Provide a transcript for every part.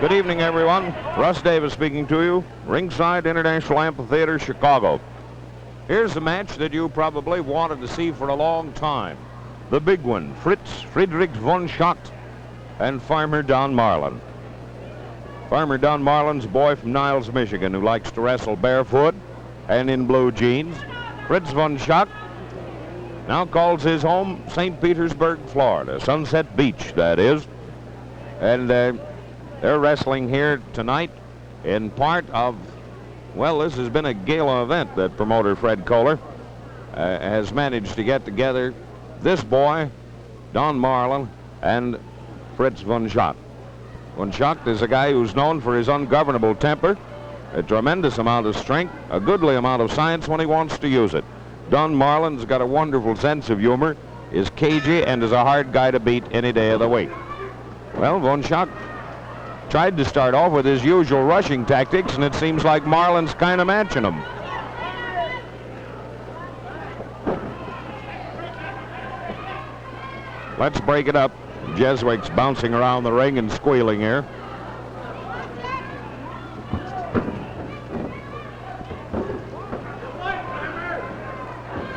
Good evening, everyone. Russ Davis speaking to you, ringside International Amphitheatre, Chicago. Here's a match that you probably wanted to see for a long time. The big one, Fritz von Schacht and Farmer Don Marlin. Farmer Don Marlin's a boy from Niles, Michigan, who likes to wrestle barefoot and in blue jeans. Fritz von Schacht now calls his home St. Petersburg, Florida, Sunset Beach, that is. And they're wrestling here tonight in part of, well, this has been a gala event that promoter Fred Kohler has managed to get together this boy, Don Marlin, and Fritz von Schacht. Von Schacht is a guy who's known for his ungovernable temper, a tremendous amount of strength, a goodly amount of science when he wants to use it. Don Marlin's got a wonderful sense of humor, is cagey, and is a hard guy to beat any day of the week. Well, von Schacht tried to start off with his usual rushing tactics, and it seems like Marlin's kind of matching him. Let's break it up. Jeswick's bouncing around the ring and squealing here.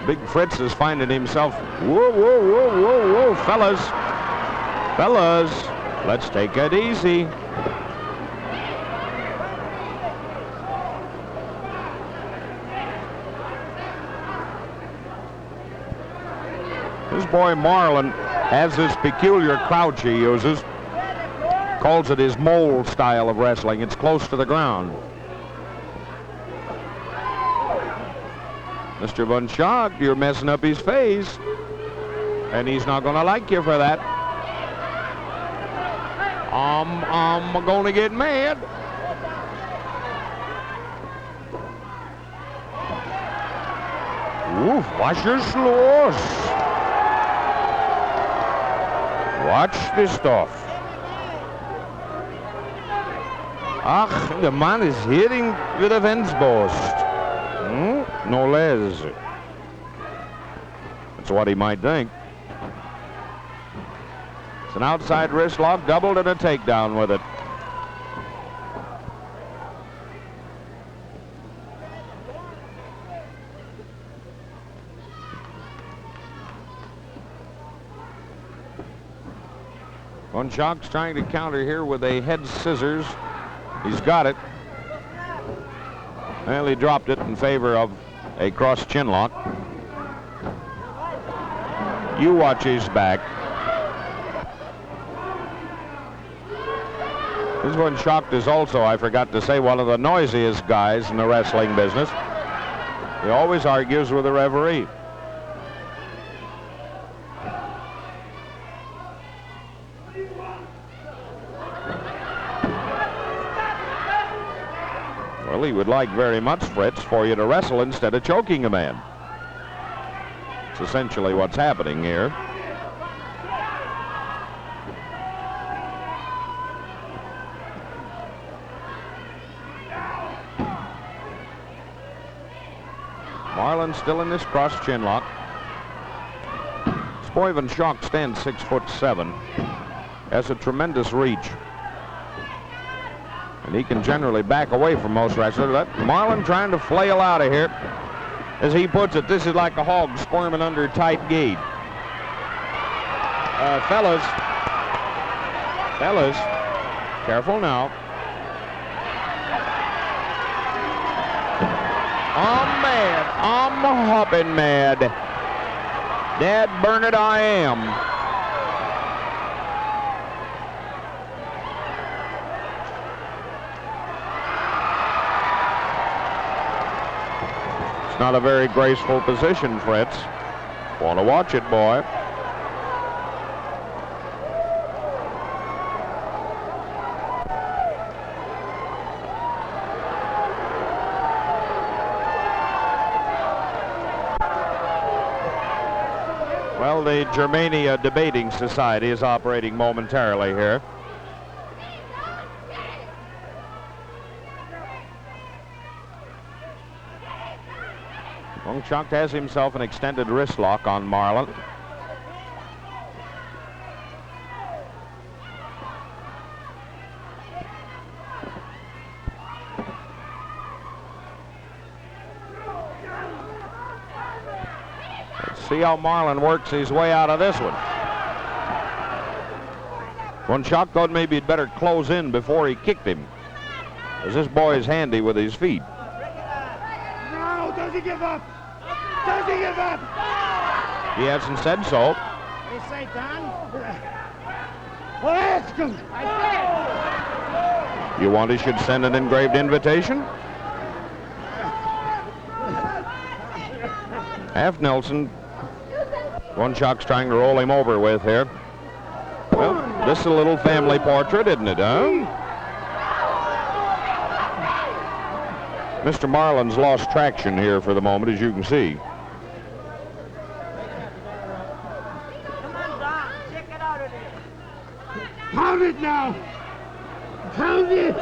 Big Fritz is finding himself. Whoa, whoa, whoa, whoa, whoa, fellas. Fellas, let's take it easy. This boy Marlin has this peculiar crouch he uses. Calls it his mole style of wrestling. It's close to the ground. Mr. von Schacht, you're messing up his face. And he's not going to like you for that. I'm going to get mad. Oof, watch your slows. Watch this stuff. Ach, the man is hitting with a fence post. No less. That's what he might think. It's an outside wrist lock, doubled, and a takedown with it. Von Schacht's trying to counter here with a head scissors. He's got it. Well, he dropped it in favor of a cross chin lock. You watch his back. This von Schacht is also, I forgot to say, one of the noisiest guys in the wrestling business. He always argues with the referee. Well, he would like very much, Fritz, for you to wrestle instead of choking a man. It's essentially what's happening here. Marlin still in this cross chin lock. This boy von Schacht stands 6'7", has a tremendous reach. And he can generally back away from most wrestlers. Marlin trying to flail out of here. As he puts it, this is like a hog squirming under a tight gate. Fellas, careful now. I'm mad. I'm hopping mad. Dad burn it, I am. Not a very graceful position, Fritz. Want to watch it, boy. Well, the Germania Debating Society is operating momentarily here. Von Schacht has himself an extended wrist lock on Marlin. see how Marlin works his way out of this one. Von Schacht thought maybe he'd better close in before he kicked him, as this boy is handy with his feet. No, does he give up? Does he give up? He hasn't said so. They say done. Well, ask him. I did. You want he should send an engraved invitation? Half Nelson. Von Schacht's trying to roll him over with here. Well, this is a little family portrait, isn't it, huh? Mr. Marlin's lost traction here for the moment, as you can see. Come on, Don. Check it out of there. Pound it now. Pound it.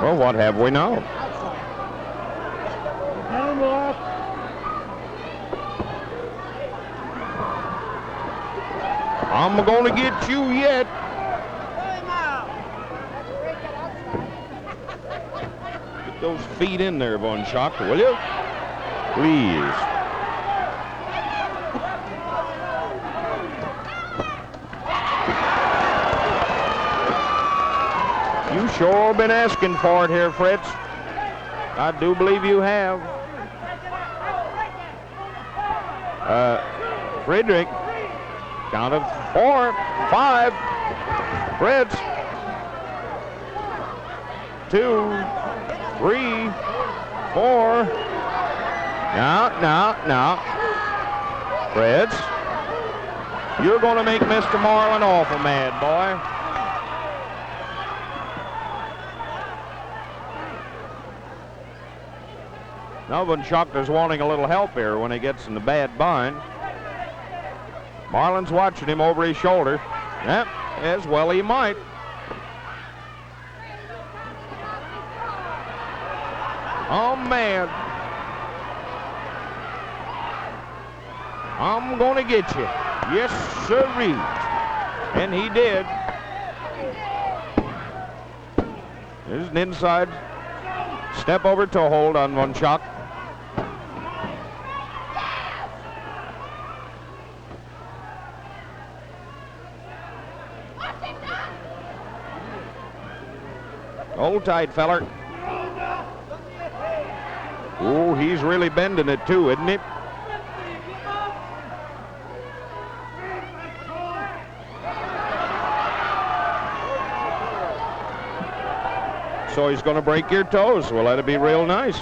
Well, what have we now? Down off. I'm going to get you yet. Get those feet in there, Von Schacht, will you? Please. You sure been asking for it here, Fritz. I do believe you have. Friedrich, count of 4, 5. Fritz. 2, 3, 4. Now. Fritz, you're going to make Mr. Marlin awful mad, boy. Now Von Schacht is wanting a little help here when he gets in the bad bind. Marlin's watching him over his shoulder. Yep, as well he might. Oh, man. I'm going to get you. Yes, sirree. And he did. There's an inside step over toe hold on Von Schacht. Hold tight, feller. Oh, he's really bending it too, isn't he? So he's going to break your toes. Well, that'd be real nice.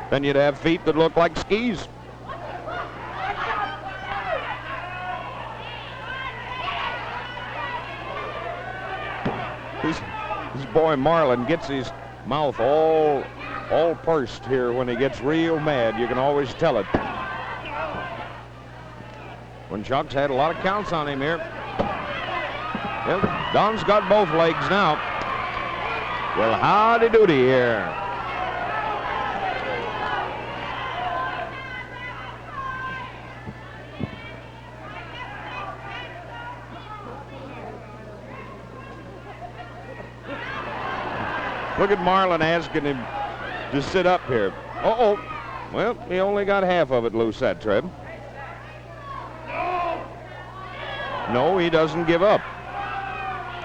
Then you'd have feet that look like skis. This boy Marlin gets his mouth all pursed here when he gets real mad. You can always tell it. Von Schacht's had a lot of counts on him here. Well, Don's got both legs now. Well, howdy doody here. Look at Marlin asking him to sit up here. Uh-oh. Well, he only got half of it loose that trip. No, he doesn't give up.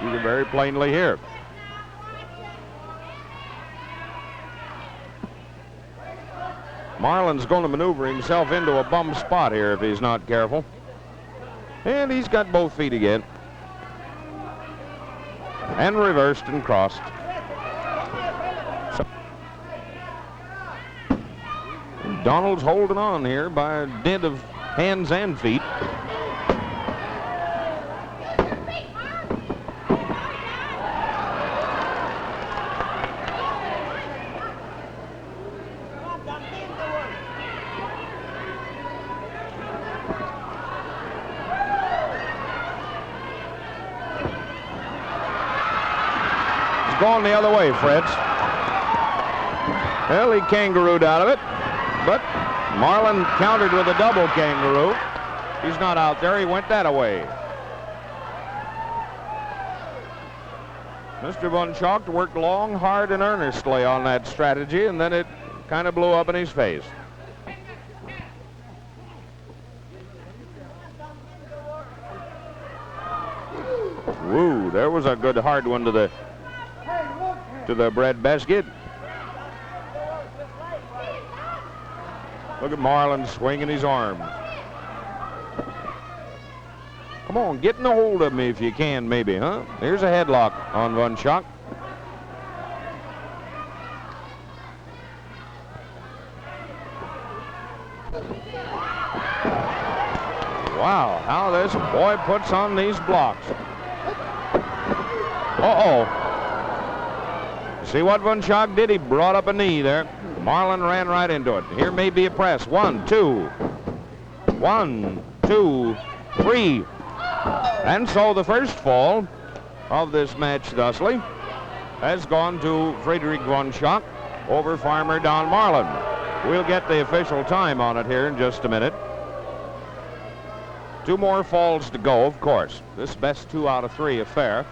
You can very plainly hear. Marlin's going to maneuver himself into a bum spot here if he's not careful. And he's got both feet again. And reversed and crossed. Donald's holding on here by a dint of hands and feet. He's going the other way, Fritz. Well, he kangarooed out of it. But Marlin countered with a double kangaroo. He's not out there. He went that away. Mr. von Schacht worked long, hard, and earnestly on that strategy, and then it kind of blew up in his face. Woo, there was a good hard one to the bread basket. Look at Marlin swinging his arms. Come on, get in a hold of me if you can, maybe, huh? Here's a headlock on von Schacht. Wow, how this boy puts on these blocks. Uh-oh. See what von Schacht did? He brought up a knee there. Marlin ran right into it. Here may be a press. 1, 2. 1, 2, 3. And so the first fall of this match, thusly, has gone to Friedrich von Schacht over Farmer Don Marlin. We'll get the official time on it here in just a minute. 2 more falls to go, of course. This best 2 out of 3 affair.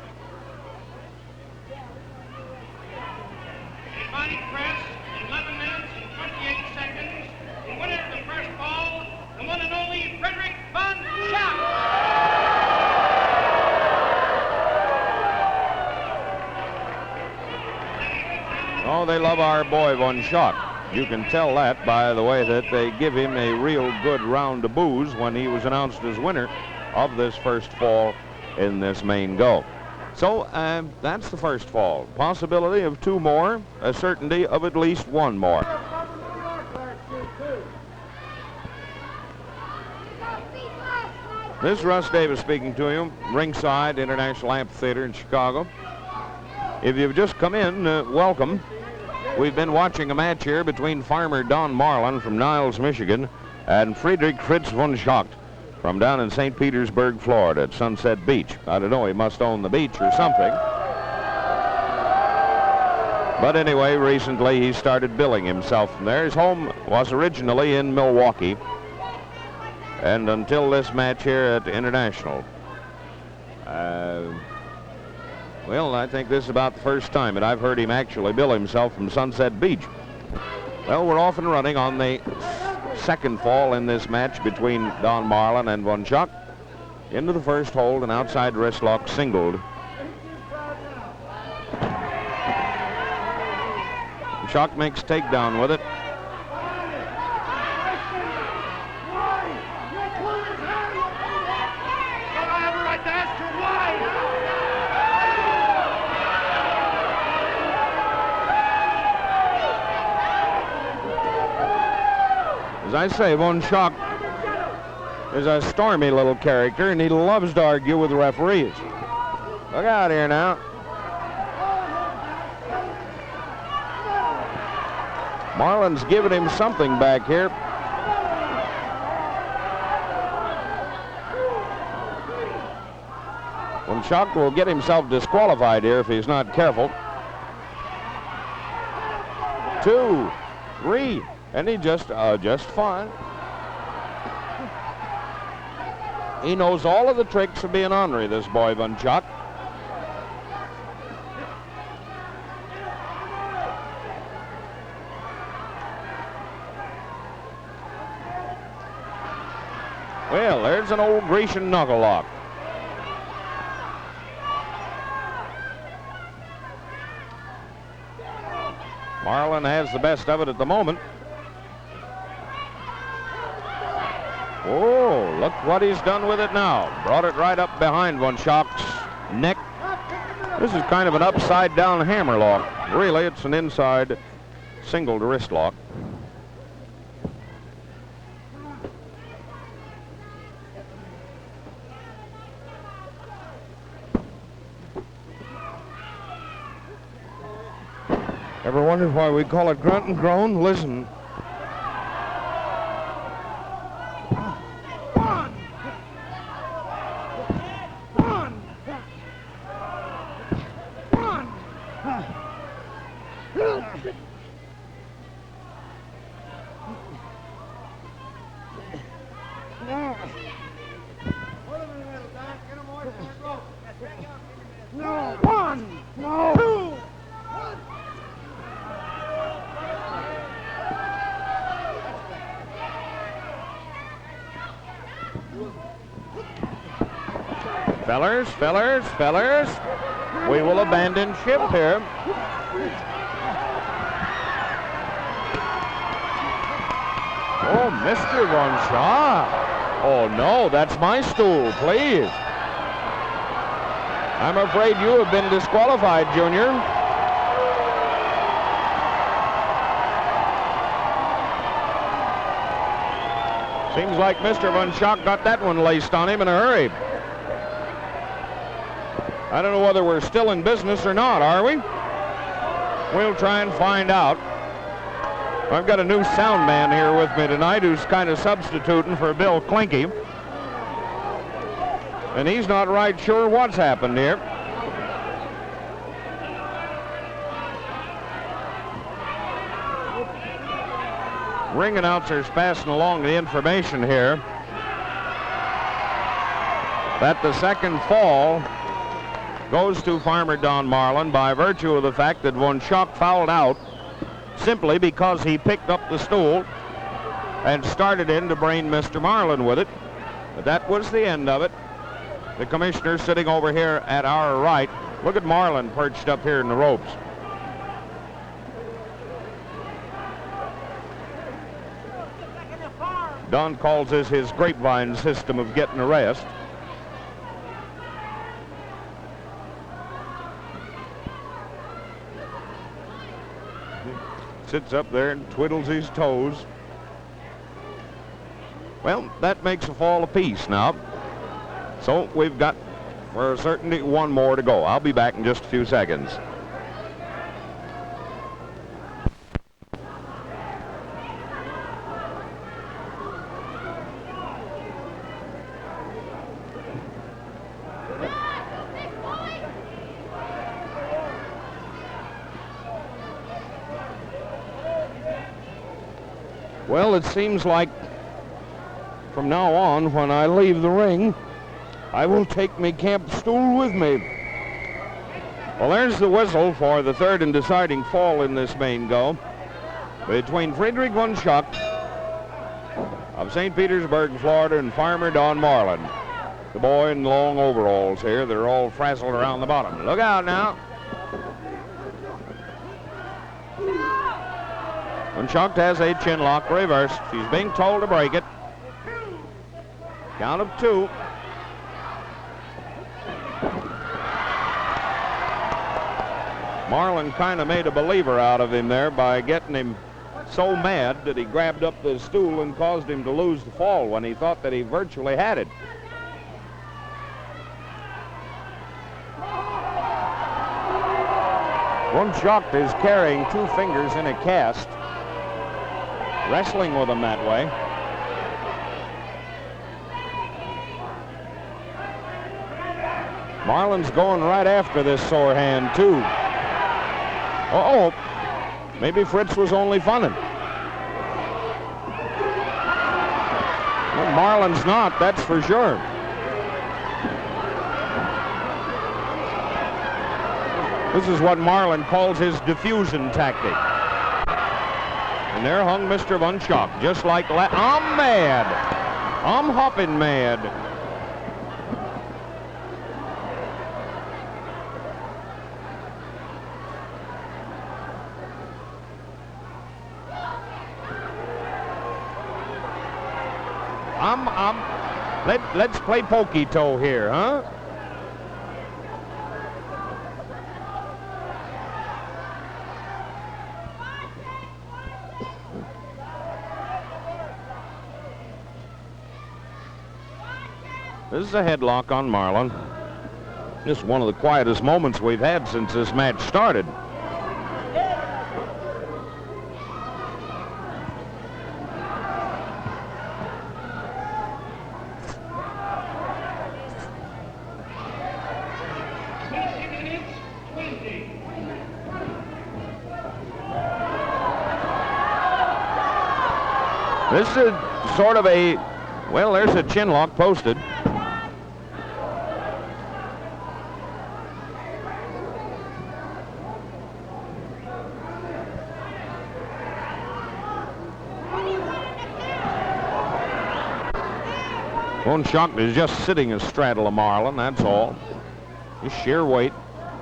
Body press, 11 minutes and 28 seconds. The winner of the first fall, the one and only Friedrich von Schacht. Oh, they love our boy von Schacht. You can tell that by the way that they give him a real good round of booze when he was announced as winner of this first fall in this main go. So that's the first fall. Possibility of 2 more, a certainty of at least 1 more. This is Russ Davis speaking to you, ringside, International Amphitheatre in Chicago. If you've just come in, welcome. We've been watching a match here between Farmer Don Marlin from Niles, Michigan, and Friedrich Fritz von Schacht from down in St. Petersburg, Florida, at Sunset Beach. I don't know, he must own the beach or something. But anyway, recently he started billing himself from there. His home was originally in Milwaukee, and until this match here at International. Well, I think this is about the first time that I've heard him actually bill himself from Sunset Beach. Well, we're off and running on the second fall in this match between Don Marlin and von Schacht. Into the first hold, an outside wrist lock singled. Schacht makes takedown with it. As I say, von Schacht is a stormy little character, and he loves to argue with the referees. Look out here now. Marlin's giving him something back here. Von Schacht will get himself disqualified here if he's not careful. 2, 3. And he just fine. He knows all of the tricks of being ornery, this boy von Schacht. Well, there's an old Grecian knuckle lock. Marlin has the best of it at the moment. Oh, look what he's done with it now. Brought it right up behind von Schacht's neck. This is kind of an upside-down hammer lock. Really, it's an inside singled wrist lock. Ever wondered why we call it grunt and groan? Listen. No. Fellers, we will abandon ship here. Oh, Mr. Von Schacht. Oh, no, that's my stool, please. I'm afraid you have been disqualified, Junior. Seems like Mr. Von Schacht got that one laced on him in a hurry. I don't know whether we're still in business or not, are we? We'll try and find out. I've got a new sound man here with me tonight who's kind of substituting for Bill Klinke. And he's not right sure what's happened here. Ring announcers passing along the information here that the second fall goes to Farmer Don Marlin by virtue of the fact that Von Schacht fouled out simply because he picked up the stool and started in to brain Mr. Marlin with it. But that was the end of it. The commissioner sitting over here at our right. Look at Marlin perched up here in the ropes. Don calls this his grapevine system of getting a rest. Sits up there and twiddles his toes. Well, that makes a fall apiece now. So we've got, for a certainty, one more to go. I'll be back in just a few seconds. Well, it seems like from now on, when I leave the ring, I will take me camp stool with me. Well, there's the whistle for the third and deciding fall in this main go between Friedrich von Schacht of St. Petersburg, Florida, and Farmer Don Marlin. The boy in long overalls here. They're all frazzled around the bottom. Look out now. Von Schacht has a chin lock reversed. She's being told to break it. Count of 2. Marlin kind of made a believer out of him there by getting him so mad that he grabbed up the stool and caused him to lose the fall when he thought that he virtually had it. Von Schacht is carrying 2 fingers in a cast, wrestling with them that way. Marlin's going right after this sore hand, too. Uh-oh. Maybe Fritz was only funning. Well, Marlin's not, that's for sure. This is what Marlin calls his diffusion tactic. And there hung Mr. Von Schacht, just like I'm mad. I'm hopping mad. Let's play pokey-toe here, huh? This is a headlock on Marlin. This is one of the quietest moments we've had since this match started. This is sort of a, well, there's a chin lock posted. Von Schacht is just sitting astraddle of Marlin, that's all. His sheer weight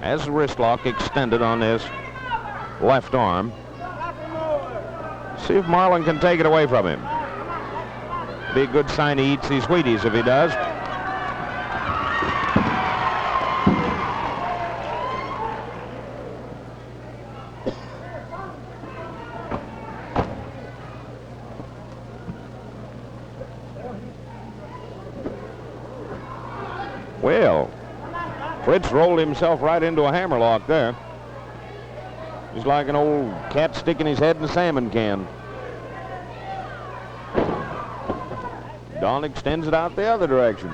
has the wrist lock extended on his left arm. See if Marlin can take it away from him. Be a good sign he eats these Wheaties if he does. Well, Fritz rolled himself right into a hammerlock there. He's like an old cat sticking his head in a salmon can. Don extends it out the other direction.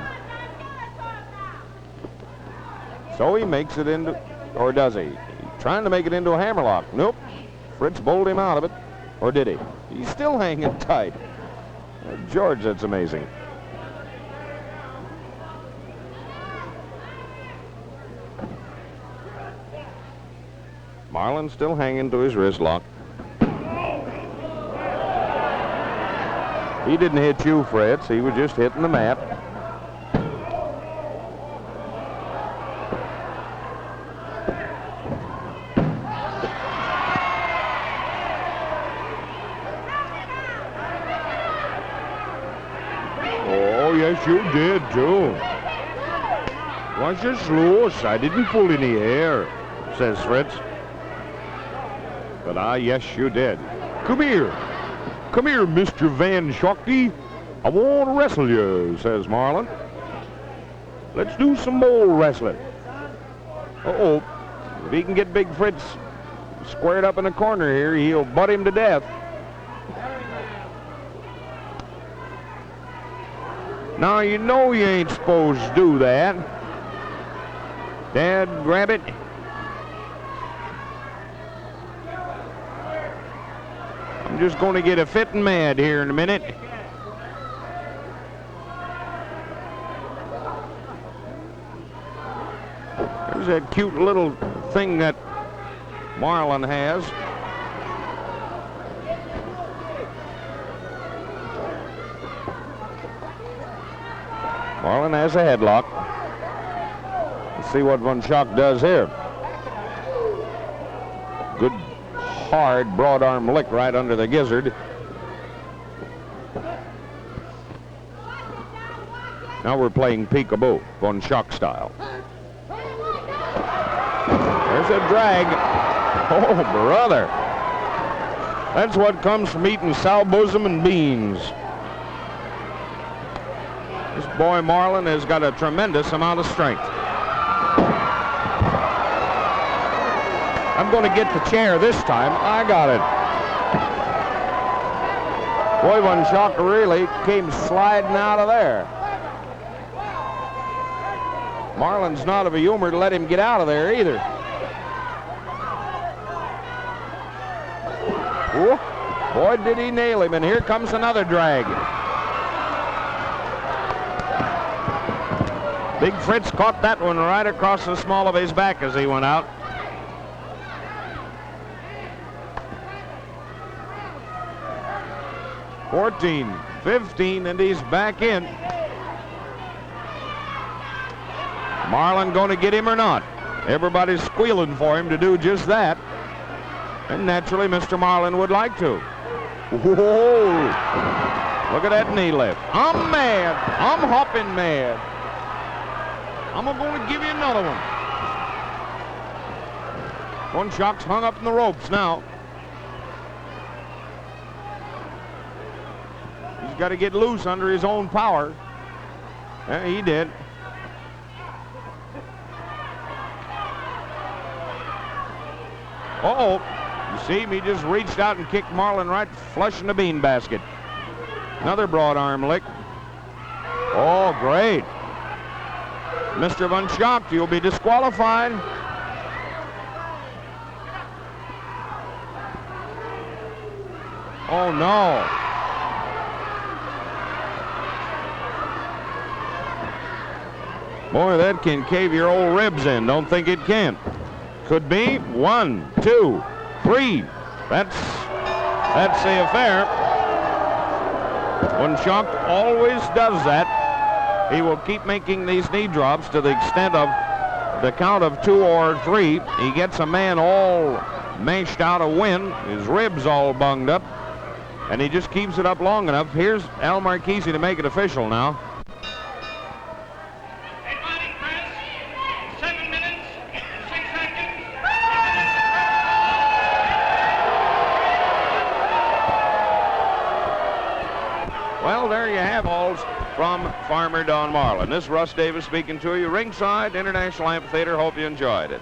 So he makes it into, or does he? He's trying to make it into a hammerlock. Nope. Fritz bowled him out of it. Or did he? He's still hanging tight. George, that's amazing. Marlin still hanging to his wrist lock. He didn't hit you, Fritz. He was just hitting the mat. Oh, yes, you did, too. Was just loose. I didn't pull any hair, says Fritz. But yes, you did. Come here. Come here, Mr. Van Schacht. I want to wrestle you, says Marlin. Let's do some more wrestling. Uh-oh. If he can get Big Fritz squared up in the corner here, he'll butt him to death. Now, you know you ain't supposed to do that. Dad, grab it. I'm just going to get a fitting mad here in a minute. There's that cute little thing that Marlin has. Marlin has a headlock. Let's see what Von Schacht does here. Good hard broad arm lick right under the gizzard. Now we're playing peekaboo, Von Schacht style. There's a drag. Oh, brother. That's what comes from eating sow bosom and beans. This boy Marlin has got a tremendous amount of strength. I'm going to get the chair this time. I got it. Boy, Von Schacht really came sliding out of there. Marlin's not of a humor to let him get out of there either. Whoa. Boy, did he nail him, and here comes another drag. Big Fritz caught that one right across the small of his back as he went out. $14, $15, and he's back in. Marlin going to get him or not? Everybody's squealing for him to do just that. And naturally, Mr. Marlin would like to. Whoa! Look at that knee lift. I'm mad. I'm hopping mad. I'm going to give you another one. Von Schacht's hung up in the ropes now. He's got to get loose under his own power. Yeah, he did. Uh-oh. You see him? He just reached out and kicked Marlin right flush in the bean basket. Another broad arm lick. Oh, great. Mr. Von Schacht, you'll be disqualified. Oh, no. Boy, that can cave your old ribs in. Don't think it can. Could be 1, 2, 3. That's the affair. Von Schacht always does that. he will keep making these knee drops to the extent of the count of 2 or 3. He gets a man all mashed out of wind, his ribs all bunged up, and he just keeps it up long enough. Here's Al Marchese to make it official now. Body press, 7 minutes, 6 seconds. Well, there you have alls from Farmer Don Marlin. This is Russ Davis speaking to you, ringside, International Amphitheatre. Hope you enjoyed it.